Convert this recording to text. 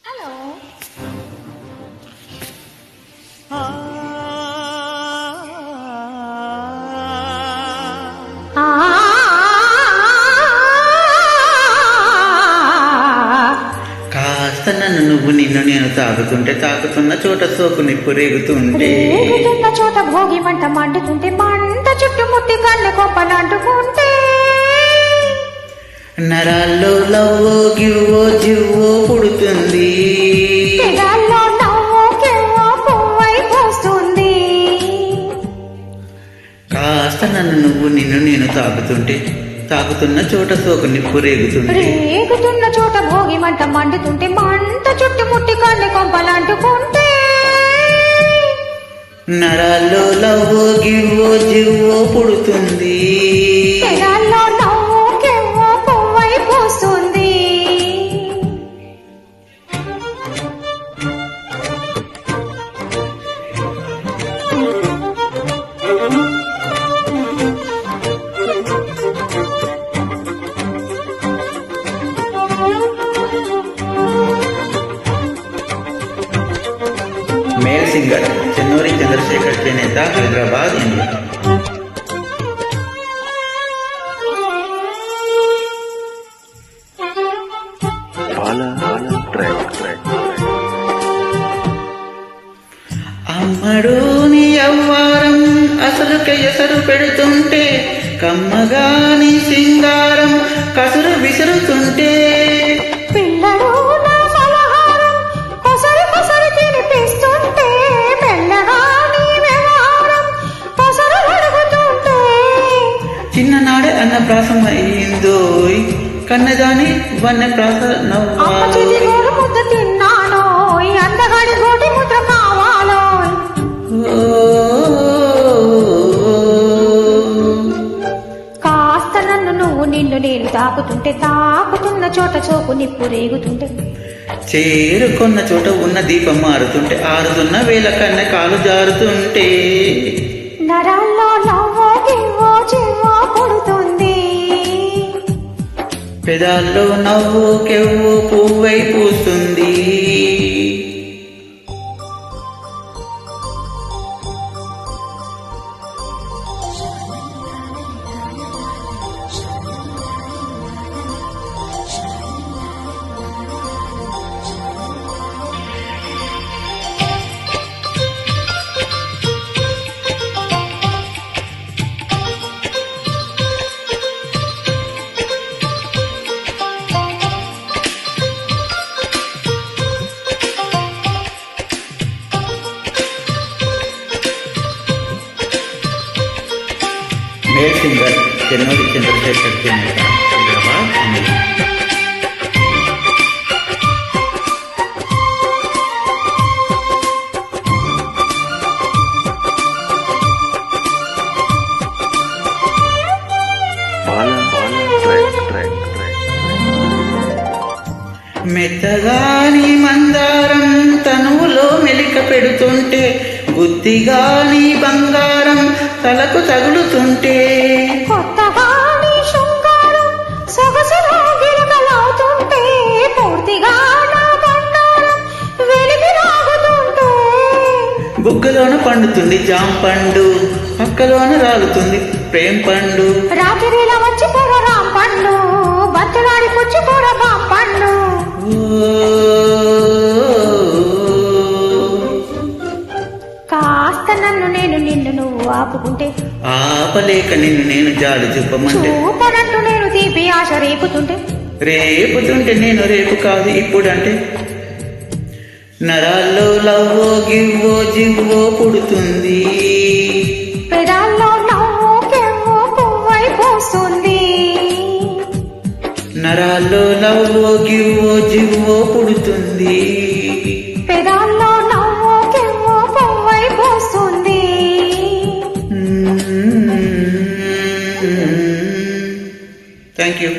Hello కాస్త నన్ను నువ్వు నిన్ను నేను తాకుతున్న చోట సోకు నిప్పు రేగుతుంటే రేగుతున్న చోట భోగి మంట మండుతుంటే మంట చుట్టుముట్టి కళ్ళ కొప్పలంటుకుంటే నరాల్లో లవ్వో గివ్వో జివ్వో పుడుతుంది, పెదాల్లో నవ్వు కెవ్వో పువ్వై పూస్తుంది. కాస్త నన్ను నువ్వు నిన్ను నేను తాకుతున్న చోట సోకు నిప్పు రేగుతుంది, రేగుతున్న చోట భోగి మంట మండుతుంటే మంట చుట్టుముట్టి కళ్ళ కొంపలంటుకుంటే నరాల్లో లవ్వో గివ్వో జివ్వో పుడుతుంది, పెదాల్లో నవ్వు కెవ్వో పువ్వై పూస్తుంది. మేల్ సింగర్ చెన్నూరి చంద్రశేఖర్ చేనేత, హైదరాబాద్, ఇండియా. అమ్మడు నీ అవ్వారం అసలు ఎసరు పెడుతుంటే, కమ్మగాని సింగారం కసురు విసురుతుంటే, పిల్లడు నా ఫలహారం కొసరి కొసరి తినిపిస్తుంటే, మెల్లగా నీ వ్యవహారం కొసరు అడుగుతుంటే, చిన్ననాడే అన్నప్రాసం అయిందోయ్ కన్నదాని వన్నప్రాస నవ్వా, అమ్మ చేతి గోరు ముద్ద తిన్నానోయ్, అందగాడి గోటి ముద్ర కావాలోయ్. కాస్త నన్ను నువ్వు నిన్ను నేను తాకుతున్న చోట చోకు నిప్పు రేగుతుంటే, చేరుకున్న చోట ఉన్న దీపం మారుతుంటే, ఆరుతున్న వేల కన్న కాలు జారుతుంటే, నరాల్లో నవ్వో గివ్వో జివ్వో పుడుతుంది, పెదాల్లో నవ్వు కెవ్వు పువ్వై పూస్తుంది. మేల్ సింగర్ చెన్నూరి చంద్రశేఖర్ చేనేత, హైదరాబాద్, ఇండియా. మెత్తగాని మందారం తనువులో మెలిక పెడుతుంటే, బుద్ధిగాని బంగారం తలకు తగులుతుంటే, కొత్తగా నీ శృంగారం సొగసులో గిరగలవుతుంటే, పూర్తిగా నా బంగారం వెలిగి రాగుతుంటే, బుగ్గలోన పండుతుంది జాంపండు, పక్కలోన రాలుతుంది ప్రేమ పండు, రాత్రిలా వచ్చి కూర రాంపండు, బతులాడి పుచ్చి కూర బాంపండు. కాస్త నన్ను నేను నిన్ను నువ్వు ఆపుకుంటే, ఆపలేక నిన్ను నేను జాలి చూపమంటే, చూపనట్టు నేను తీపి ఆశ రేపుతుంటే, నేను రేపు కాదు ఇప్పుడంటే, నరాల్లో లవ్వో గివ్వో జివ్వో పుడుతుంది, పెదాల్లో నవ్వు కెవ్వో పువ్వై పూస్తుంది, నరాల్లో లవ్వో గివ్వో జివ్వో పుడుతుంది. పెదాల్లో నవ్వు కెవ్వో పువ్వై పూస్తుంది. Thank you.